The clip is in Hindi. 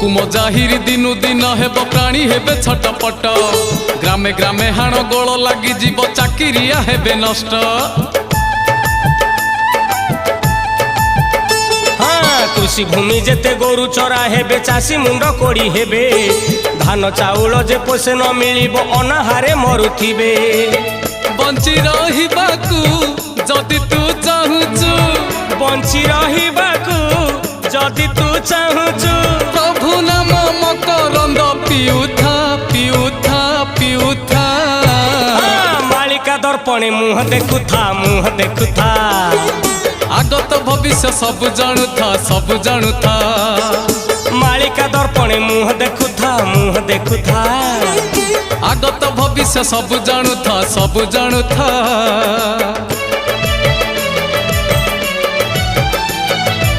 हुकुम जाहिर दिनु दिन हेब प्राणी हेबे छटपट ग्रामे ग्रामे हाण गोल लगी जीव चाकिरिया हेबे नष्ट। कृषि भूमि जेते गोरु चरा हेबे चाषी मुंड कोड़ी हेबे धान चाउल जे पोषे न मिलिब अनाहारे मरुथिबे। बंची रहिबाकू जदि तू चाहुचु बंची रहिबाकू जदि तू चाहुचु प्रभु नाम मकरंद पिउथा पिउथा पिउथा। मालिका दर्पणे मुह देखुथा मुह देखुथा आगत भविष्य सब जानुथा सब जानुथा। मालिका दर्पणे मुह देखुथा मुह देखुथा आगत भविष्य सब जानुथा सब जानुथा।